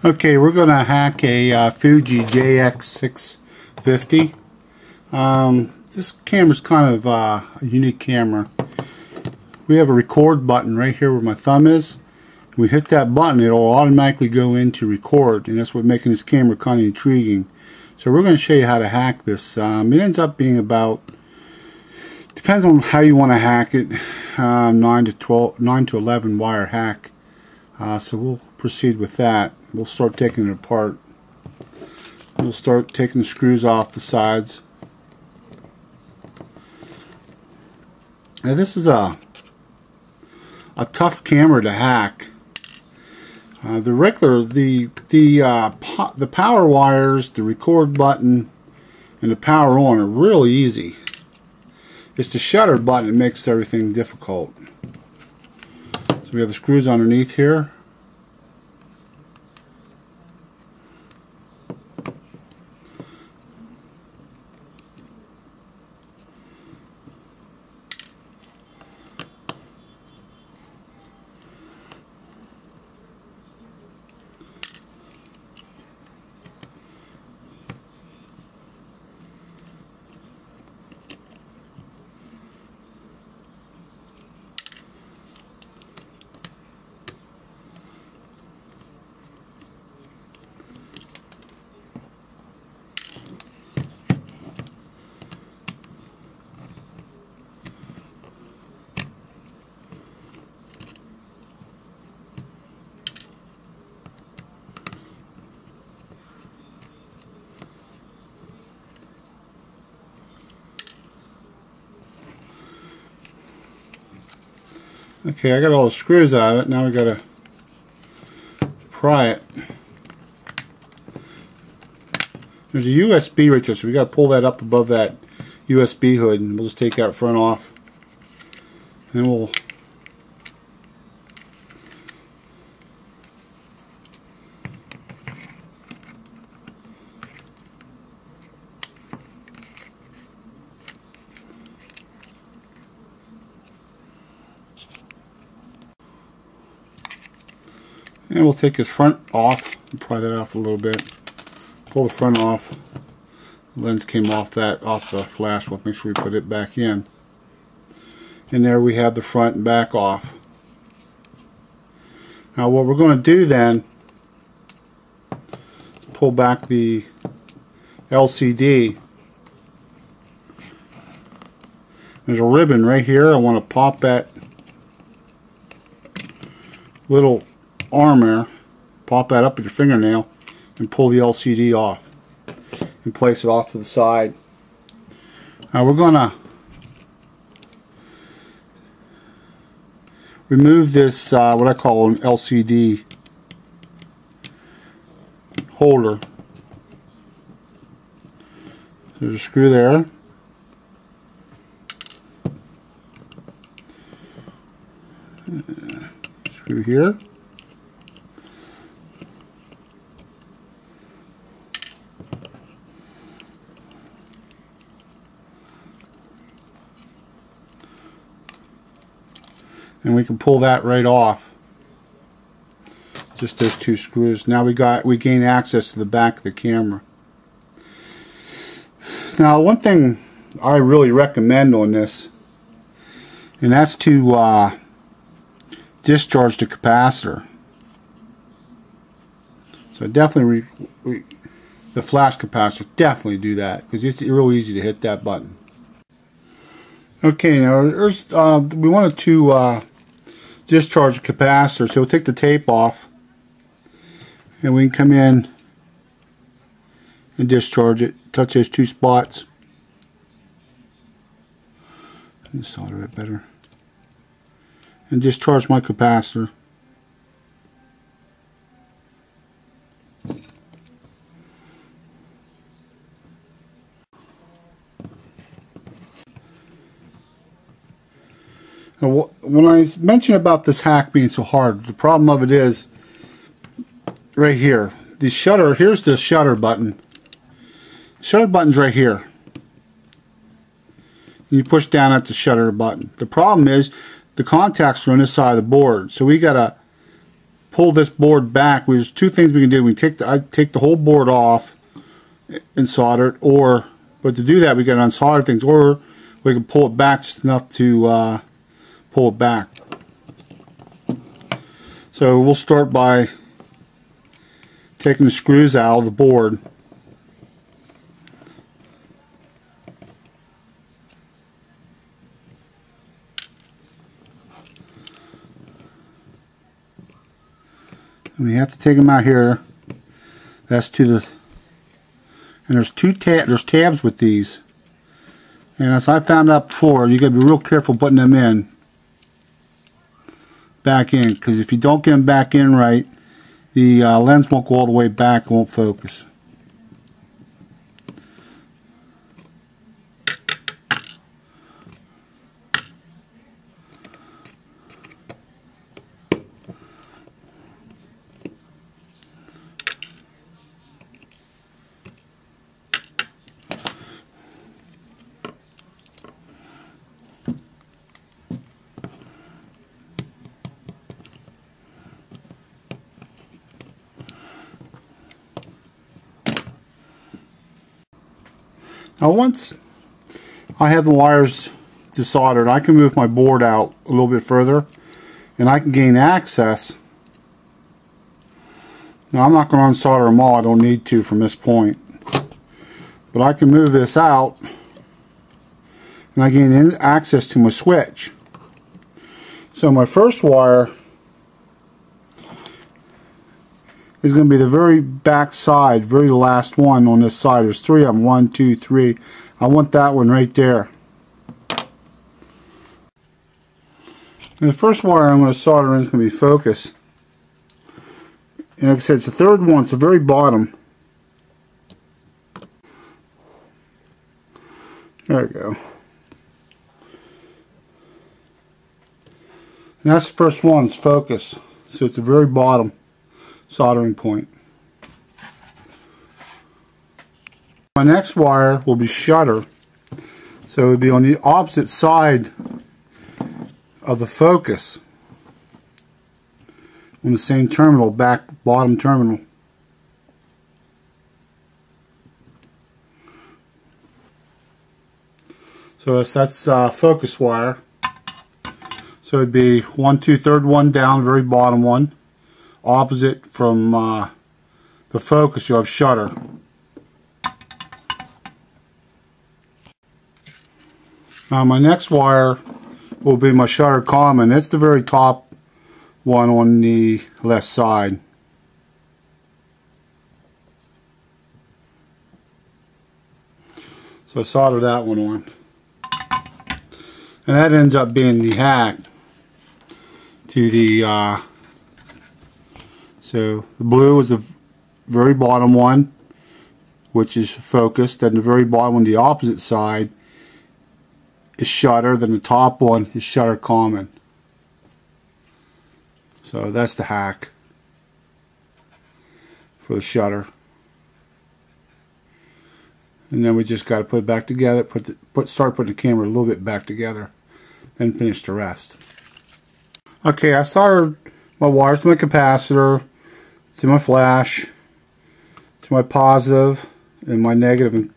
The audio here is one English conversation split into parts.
Okay, we're going to hack a Fuji JX650. This camera's kind of a unique camera. We have a record button right here where my thumb is. We hit that button, it'll automatically go into record, and that's what making this camera kind of intriguing. So we're going to show you how to hack this. It ends up being about, depends on how you want to hack it, 9 to 11 wire hack. So we'll proceed with that. We'll start taking it apart. We'll start taking the screws off the sides. Now this is a tough camera to hack. The power wires, the record button, and the power on are really easy. It's the shutter button that makes everything difficult. So we have the screws underneath here. Okay, I got all the screws out of it. Now we got to pry it. There's a USB right there, so we got to pull that up above that USB hood, and we'll just take that front off. Then we'll take his front off and pry that off a little bit. Pull the front off. The lens came off the flash. We'll make sure we put it back in. And there we have the front and back off. Now what we're going to do then, pull back the LCD. There's a ribbon right here. I want to pop that little arm there, pop that up with your fingernail, and pull the LCD off and place it off to the side. Now we're going to remove this what I call an LCD holder. There's a screw there. Screw here. And we can pull that right off. Just those two screws. Now we gain access to the back of the camera. Now one thing I really recommend on this, and that's to discharge the capacitor. So definitely the flash capacitor, definitely do that, because it's real easy to hit that button. Okay, now we wanted to discharge the capacitor, so we'll take the tape off and we can come in and discharge it. Touch those two spots. Let me solder it better. And discharge my capacitor. When I mentioned about this hack being so hard, the problem of it is right here. The shutter, here's the shutter button. Shutter button's right here. And you push down at the shutter button. The problem is the contacts are on this side of the board, so we gotta pull this board back, there's two things we can do. I take the whole board off and solder it, but to do that we got to unsolder things, or we can pull it back just enough to pull it back. So we'll start by taking the screws out of the board. And we have to take them out here. That's to the, and there's there's tabs with these. And as I found out before, you got to be real careful putting them back in, because if you don't get them back in right, the lens won't go all the way back, it won't focus. Now once I have the wires desoldered, I can move my board out a little bit further and I can gain access. Now I'm not going to unsolder them all, I don't need to from this point. But I can move this out and I gain access to my switch. So my first wire is going to be the very back side, very last one on this side. There's three of them, 1, 2, 3. I want that one right there. And the first wire I'm going to solder in is going to be focus. And like I said, it's the third one, it's the very bottom. There we go. And that's the first one, it's focus. So it's the very bottom soldering point. My next wire will be shutter. So it would be on the opposite side of the focus. On the same terminal, bottom terminal. So that's focus wire. So it'd be 1, 2, third one down, very bottom one. Opposite from the focus, you have shutter. Now my next wire will be my shutter common. It's the very top one on the left side. So I solder that one on. And that ends up being the hack to the so the blue is the very bottom one, which is focused, and the very bottom on the opposite side is shutter, then the top one is shutter common. So that's the hack for the shutter. And then we just got to put it back together, start putting the camera a little bit back together, then finish the rest. Okay, I soldered my wires to my capacitor, to my flash, to my positive, and my negative, and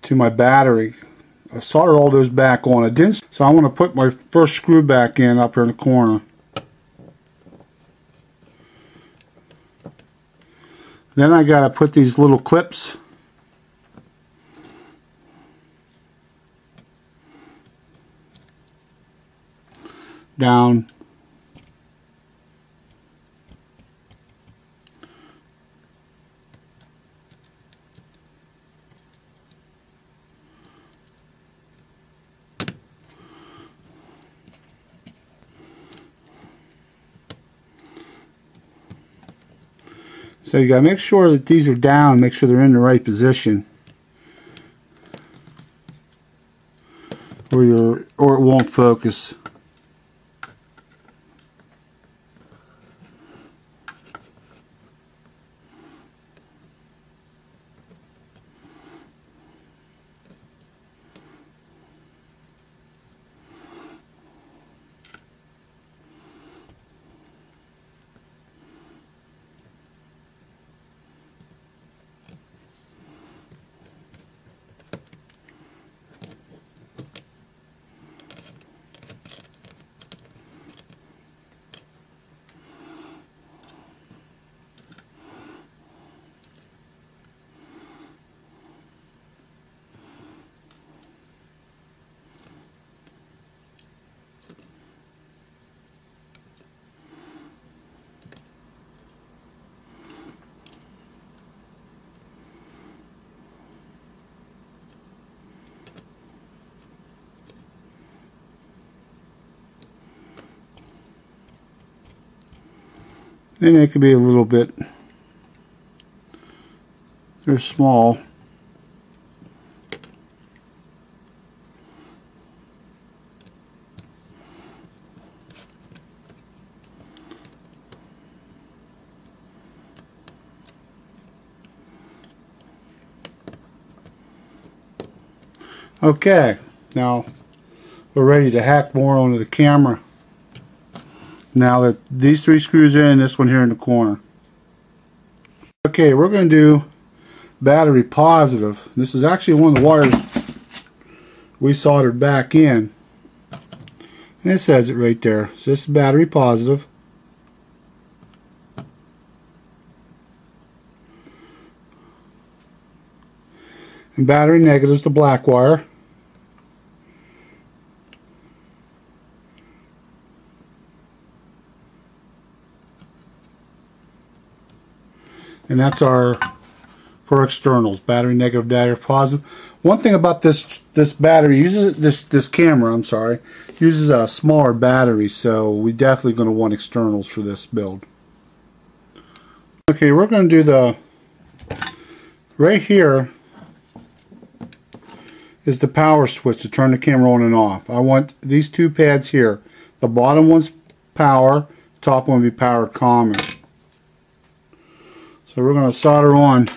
to my battery. I soldered all those back on. I didn't, so I'm going to put my first screw back in up here in the corner. Then I got to put these little clips down so you got to make sure that these are down, make sure they're in the right position, or it won't focus. And it could be a little bit, they're small. Okay, now we're ready to hack more onto the camera. Now that these 3 screws are in, this one here in the corner. Okay, we're going to do battery positive. This is actually one of the wires we soldered back in. And it says it right there. So this is battery positive. And battery negative is the black wire. And that's our for externals, battery negative, battery positive. One thing about this battery uses this camera, I'm sorry, uses a smaller battery, so we definitely going to want externals for this build. Okay, we're going to do the right here is the power switch to turn the camera on and off. I want these 2 pads here. The bottom one's power, top one will be power common. So we're going to solder on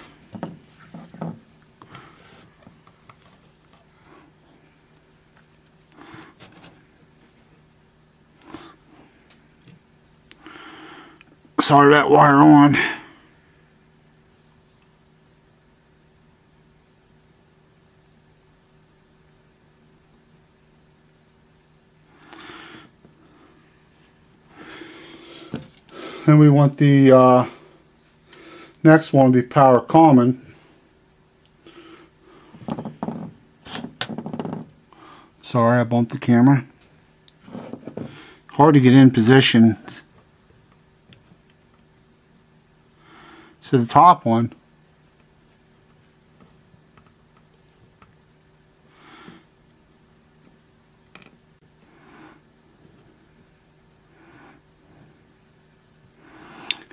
that wire on. And we want the next one to be power common. Sorry, I bumped the camera. Hard to get in position. So the top one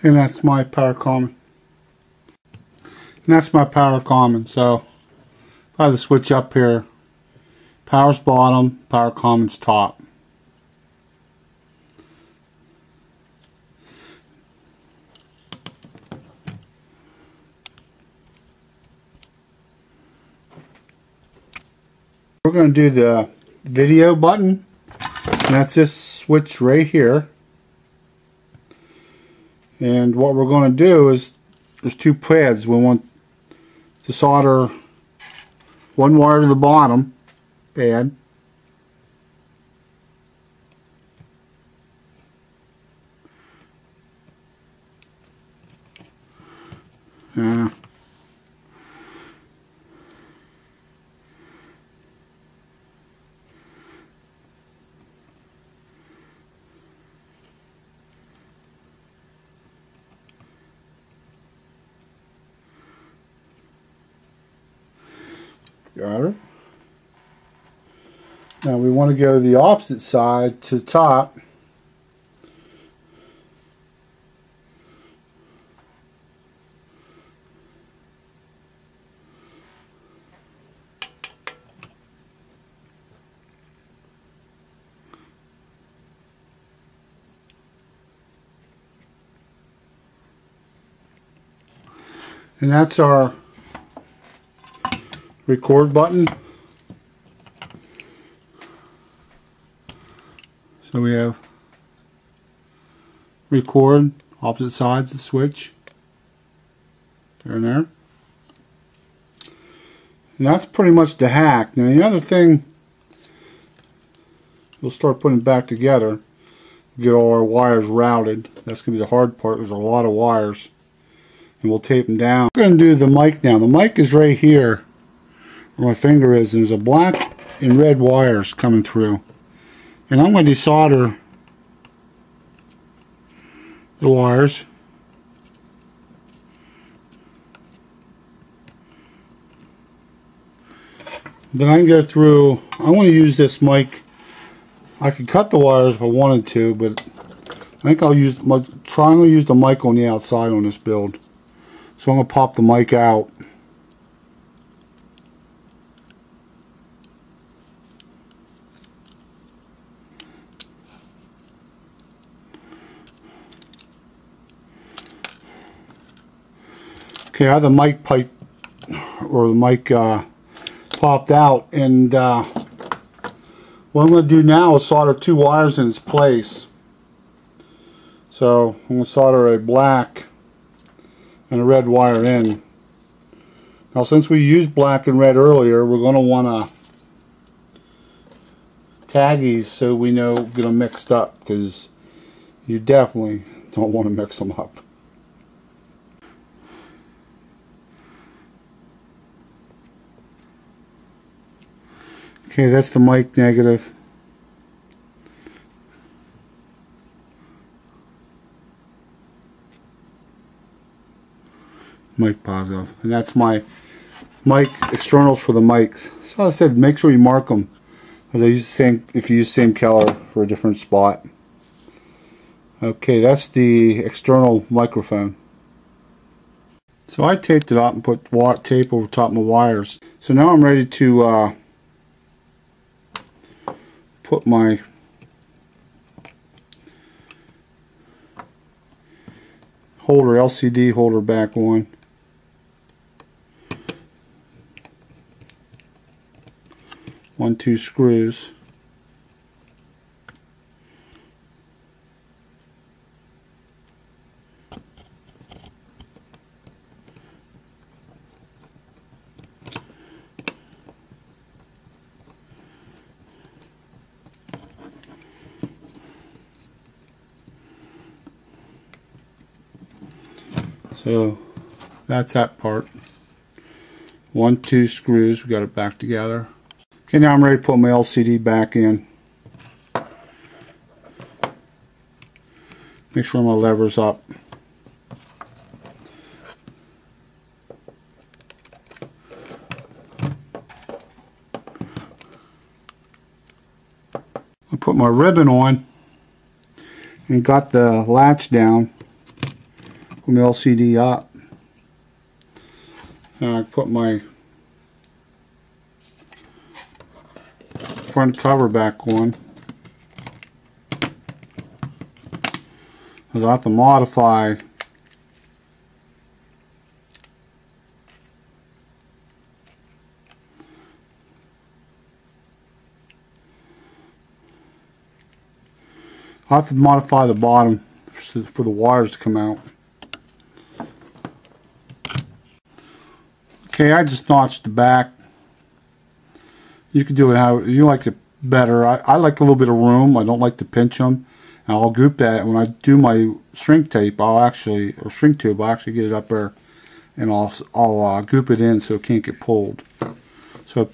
and that's my power common. And that's my power common. So if I have the switch up here, power's bottom, power common's top. We're going to do the video button, and that's this switch right here. And what we're going to do is there's 2 pads. We want to solder one wire to the bottom pad, got her. Now we want to go to the opposite side to the top. And that's our record button. So we have record, opposite sides of the switch. There and there. And that's pretty much the hack. Now the other thing, we'll start putting it back together. Get all our wires routed. That's going to be the hard part. There's a lot of wires. And we'll tape them down. We're going to do the mic now. The mic is right here where my finger is, and there's a black and red wires coming through. And I'm going to desolder the wires. Then I can go through, I want to use this mic. I could cut the wires if I wanted to, but I think I'll I'm going to use the mic on the outside on this build. So I'm going to pop the mic out. Okay, I have the mic pipe or the mic popped out, and what I'm going to do now is solder 2 wires in its place. So I'm going to solder a black and a red wire in. Now, since we used black and red earlier, we're going to want to tag these so we know get them mixed up, because you definitely don't want to mix them up. Okay, that's the mic negative. Mic positive. And that's my mic externals for the mics. So I said make sure you mark them, because I use the same, if you use the same color for a different spot. Okay, that's the external microphone. So I taped it up and put tape over top of my wires. So now I'm ready to put my holder, LCD holder back on. One, 2 screws. So that's that part. 1, 2 screws, we got it back together. Okay, now I'm ready to put my LCD back in. Make sure my lever's up. I put my ribbon on and got the latch down. Put my LCD up. And I put my front cover back on. Because I have to modify the bottom for the wires to come out. Okay, I just notched the back. You can do it how you like it better. I like a little bit of room. I don't like to pinch them. And I'll group that. When I do my shrink tape, or shrink tube, I'll actually get it up there and I'll group it in so it can't get pulled. So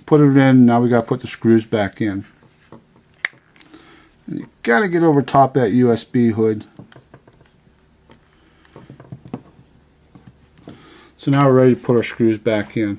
put it in. Now we got to put the screws back in. And you got to get over top that USB hood. So now we're ready to put our screws back in.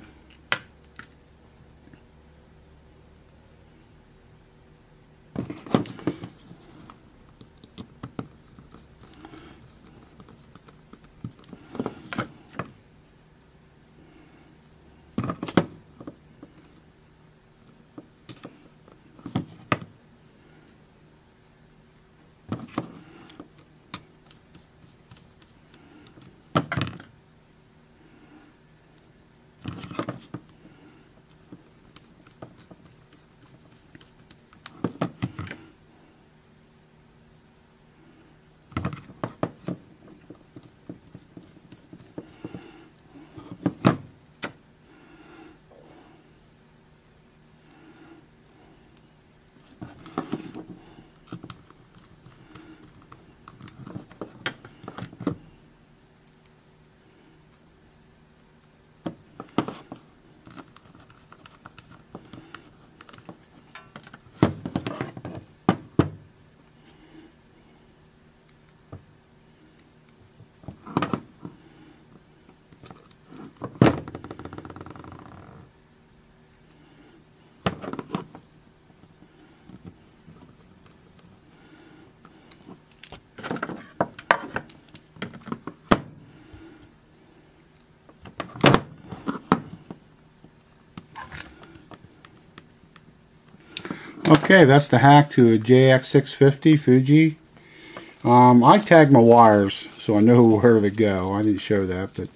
Okay, that's the hack to a JX650 Fuji. I tag my wires so I know where they go. I didn't show that, but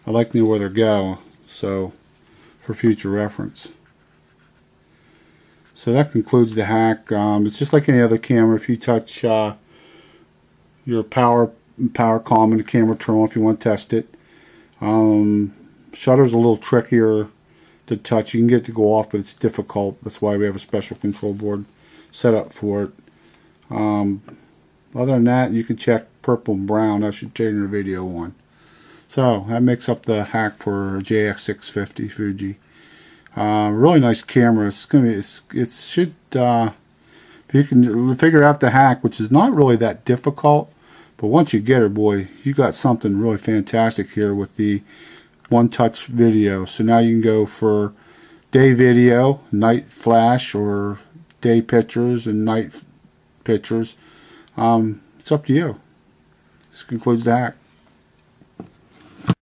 I like to know where they go, so for future reference. So that concludes the hack. It's just like any other camera. If you touch your power column in the camera terminal, if you want to test it, shutter's a little trickier to touch. You can get it to go off, but it's difficult. That's why we have a special control board set up for it. Other than that, you can check purple and brown. I should turn your video on. So that makes up the hack for JX650 Fuji. Really nice camera. It's gonna be. It should. If you can figure out the hack, which is not really that difficult, but once you get it, boy, you got something really fantastic here with the one-touch video. So now you can go for day video, night flash, or day pictures and night pictures. It's up to you. This concludes the hack.